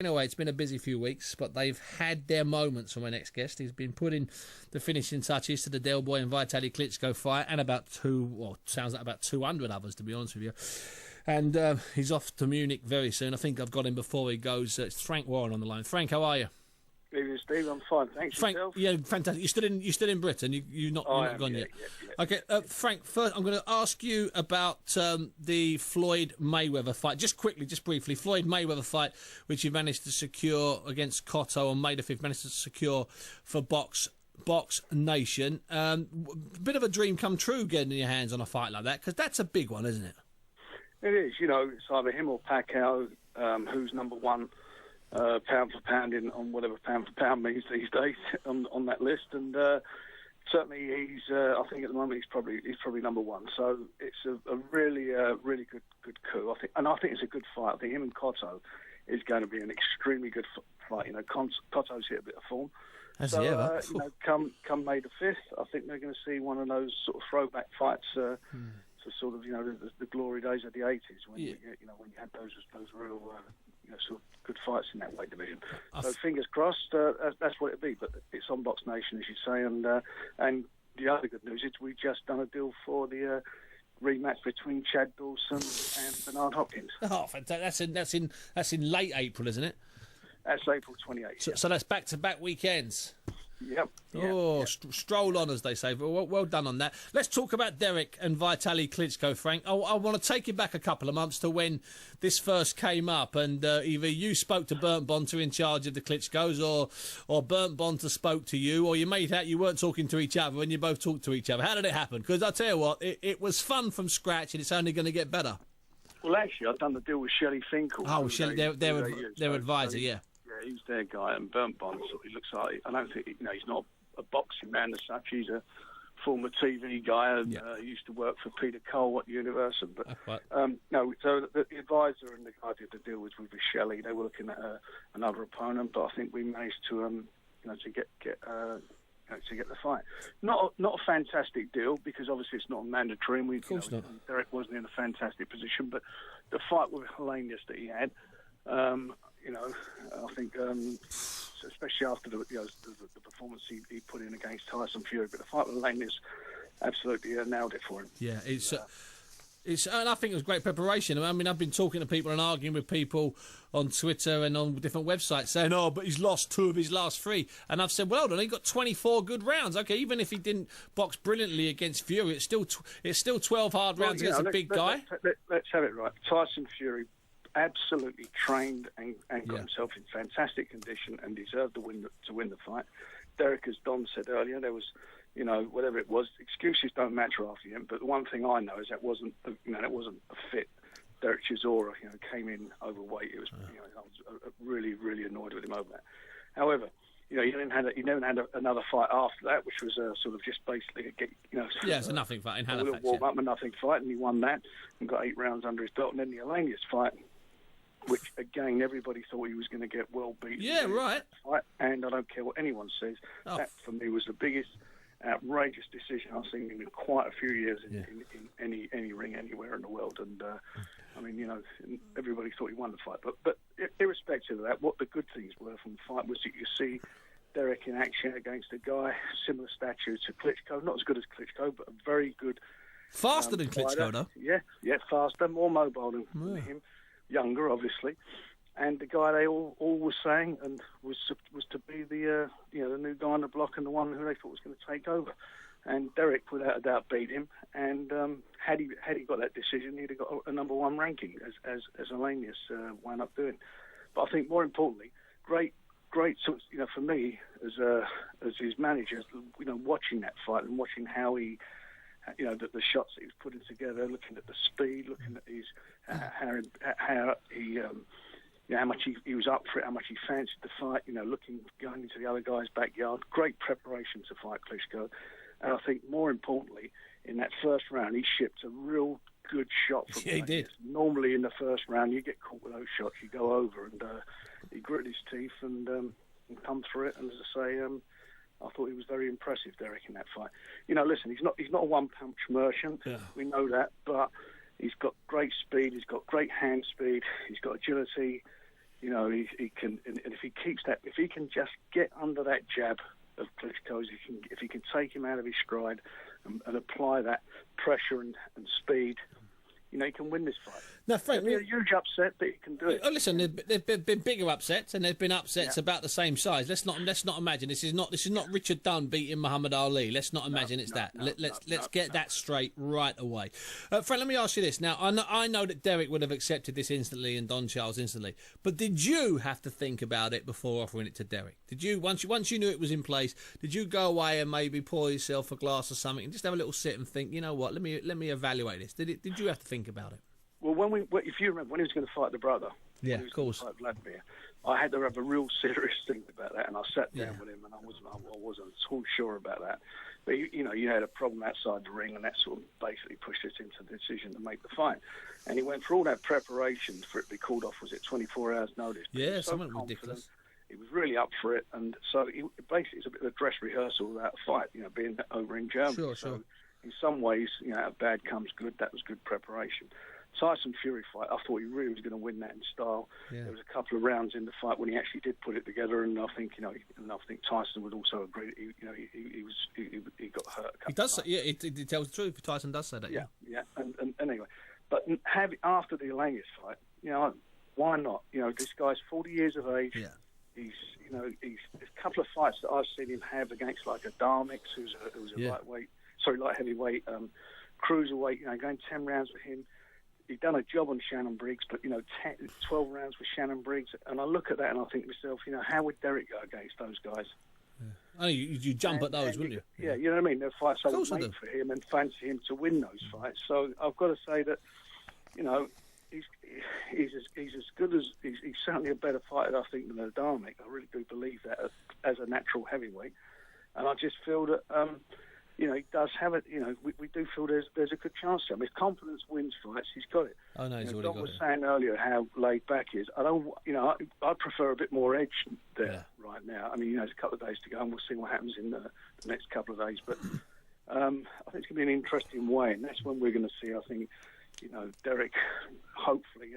Anyway, it's been a busy few weeks, but they've had their moments for my next guest. He's been putting the finishing touches to the Del Boy and Vitaly Klitschko fight, and about 200 others, to be honest with you. And he's off to Munich very soon. I think I've got him before he goes. It's Frank Warren on the line. Frank, how are you? Evening, Steve. I'm fine, thanks. Frank, yourself? yeah, fantastic. You're still in Britain. You're not gone yet. Yeah. Okay, Frank. First, I'm going to ask you about the Floyd Mayweather fight. Just quickly, just briefly, Floyd Mayweather fight, which you managed to secure against Cotto on May the 5th. Managed to secure for Box Nation. Bit of a dream come true getting your hands on a fight like that, because that's a big one, isn't it? It is. You know, it's either him or Pacquiao, who's number one. Pound for pound on whatever pound for pound means these days on that list, and certainly he's. I think at the moment he's probably number one. So it's a really good coup. I think it's a good fight. I think him and Cotto is going to be an extremely good fight. You know, Cotto's hit a bit of form. Has he ever? You know, come May the 5th, I think they're going to see one of those sort of throwback fights. For sort of, you know, the glory days of the 80s when you had those real sort of good fights in that weight division. So fingers crossed, that's what it'll be. But it's on Box Nation, as you say, and the other good news is we've just done a deal for the rematch between Chad Dawson and Bernard Hopkins. Oh, fantastic! That's in late April, isn't it? That's April 28th. So that's back-to-back weekends. Yep. Stroll on, as they say. Well done on that. Let's talk about Derek and Vitaly Klitschko, Frank. I want to take you back a couple of months to when this first came up, and either you spoke to Bernd Bonter in charge of the Klitschkos, or Bernd Bonter spoke to you, or you made out you weren't talking to each other and you both talked to each other. How did it happen? Because I tell you what, it was fun from scratch, and it's only going to get better. Well, actually, I've done the deal with Shelley Finkel. Oh, Shelley, their advisor, yeah. Yeah, he's their guy, and Bernd Bonter, he looks like, I don't think, he's not a boxing man as such. He's a former TV guy, and he used to work for Peter Cole at Universal. But so the advisor and the guy did the deal was with Shelley. They were looking at another opponent, but I think we managed to to get the fight. Not a fantastic deal, because obviously it's not mandatory, and Derek wasn't in a fantastic position. But the fight with Helenius that he had. I think, especially after the performance he put in against Tyson Fury, but the fight with Helenius absolutely nailed it for him. Yeah, and I think it was great preparation. I mean, I've been talking to people and arguing with people on Twitter and on different websites saying, but he's lost 2 of his last 3. And I've said, well done, he got 24 good rounds. Okay, even if he didn't box brilliantly against Fury, it's still 12 hard rounds against a big guy. Let's have it right. Tyson Fury absolutely trained and got himself in fantastic condition and deserved to win the fight. Derek, as Don said earlier, there was, whatever it was, excuses don't matter after him. But the one thing I know is that wasn't a fit. Derek Chisora, came in overweight. It was, I was really, really annoyed with him over that. However, he never had another fight after that, which was sort of just basically it's a nothing fight. A little warm up, a nothing fight, and he won that and got 8 rounds under his belt. And then the Helenius fight, which, again, everybody thought he was going to get well beaten. Yeah, right. And I don't care what anyone says. That, for me, was the biggest outrageous decision I've seen in quite a few years in any ring anywhere in the world. And, everybody thought he won the fight. But irrespective of that, what the good things were from the fight was that you see Derek in action against a guy similar stature to Klitschko. Not as good as Klitschko, but a very good... Faster than Klitschko, though. Yeah, faster, more mobile than him. Younger, obviously, and the guy they all were saying and was to be the new guy on the block and the one who they thought was going to take over. And Derek, without a doubt, beat him. And had he got that decision, he'd have got a number 1 ranking, as Helenius wound up doing. But I think more importantly, great sort of, for me as his manager, watching that fight and watching how he. The shots that he was putting together, looking at the speed, looking at his how he how much he was up for it, how much he fancied the fight. Going into the other guy's backyard. Great preparation to fight Klitschko, and I think more importantly, in that first round, he shipped a real good shot from he did. Normally in the first round, you get caught with those shots, you go over, and he gritted his teeth and come through it. And as I say. I thought he was very impressive, Derek, in that fight. Listen, he's not a one-punch merchant. Yeah. We know that, but he's got great speed. He's got great hand speed. He's got agility. You know, he can, and if he keeps that, if he can just get under that jab of Klitschko's, if he can take him out of his stride and apply that pressure and speed, you know, he can win this fight. Now, Frank, it'll be a huge upset, but he can do it. Oh, listen, there've been bigger upsets, and there've been upsets about the same size. Let's not imagine this is not Richard Dunn beating Muhammad Ali. Let's not imagine let's get that straight right away. Frank, let me ask you this. Now, I know that Derek would have accepted this instantly and Don Charles instantly, but did you have to think about it before offering it to Derek? Did you once you knew it was in place? Did you go away and maybe pour yourself a glass or something and just have a little sit and think, you know what? Let me evaluate this. Did you have to think about it? Well, if you remember, when he was going to fight the brother, yeah, of course, fight Vladimir, I had to have a real serious think about that, and I sat down with him, and I wasn't so sure about that. But you had a problem outside the ring, and that sort of basically pushed us into the decision to make the fight. And he went through all that preparation for it to be called off. Was it 24 hours notice? Yeah, something ridiculous. He was really up for it, and so basically it's a bit of a dress rehearsal without a fight. You know, being over in Germany. Sure. So in some ways, you know, out of bad comes good. That was good preparation. Tyson Fury fight, I thought he really was going to win that in style. Yeah. There was a couple of rounds in the fight when he actually did put it together, and I think Tyson would also agree. He got hurt. He does. He tells the truth. Tyson does say that. Yeah. And anyway, but after the Alangis fight, you know, why not? You know, this guy's 40 years of age. Yeah. He's a couple of fights that I've seen him have against like a Darmix, who's a light heavyweight, cruiserweight. You know, going 10 rounds with him. He'd done a job on Shannon Briggs, but, 12 rounds with Shannon Briggs. And I look at that and I think to myself, how would Derek go against those guys? Yeah. Oh, you jump at those, wouldn't you? Yeah, you know what I mean? They're fights I would make for him and fancy him to win those fights. So I've got to say that, he's as good as... He's certainly a better fighter, I think, than Adamic. I really do believe that as a natural heavyweight. And I just feel that... he does have it. We do feel there's a good chance to him. If confidence wins fights, he's got it. Oh no, he's already got it. Don was saying earlier how laid back he is. I prefer a bit more edge there right now. I mean, there's a couple of days to go, and we'll see what happens in the next couple of days. But I think it's going to be an interesting way, and that's when we're going to see. I think, Derek, hopefully,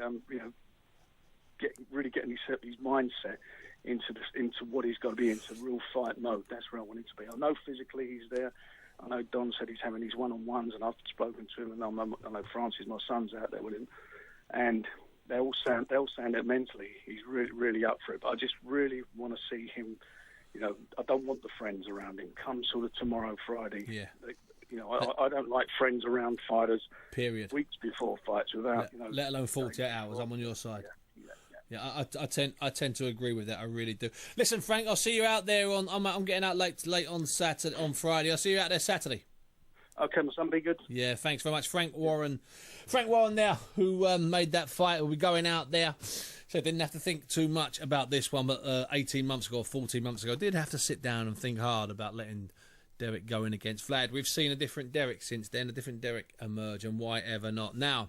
getting his mindset into what he's got to be into real fight mode. That's where I want him to be. I know physically he's there. I know Don said he's having these one-on-ones, and I've spoken to him, and I know Francis, my son's out there with him, and they'll sound that mentally he's really, really up for it. But I just really want to see him. I don't want the friends around him. Come sort of tomorrow, Friday. Yeah. I don't like friends around fighters. Period. Weeks before fights, without let alone 48 hours. I'm on your side. Yeah, I tend to agree with that. I really do. Listen, Frank, I'll see you out there I'm getting out late on Friday. I'll see you out there Saturday. Okay, my son, be good. Yeah, thanks very much, Frank Warren there, who made that fight. Will be going out there. So didn't have to think too much about this one, but 18 months ago or 14 months ago, did have to sit down and think hard about letting Derek go in against Vlad. We've seen a different Derek since then, a different Derek emerge, and why ever not. Now,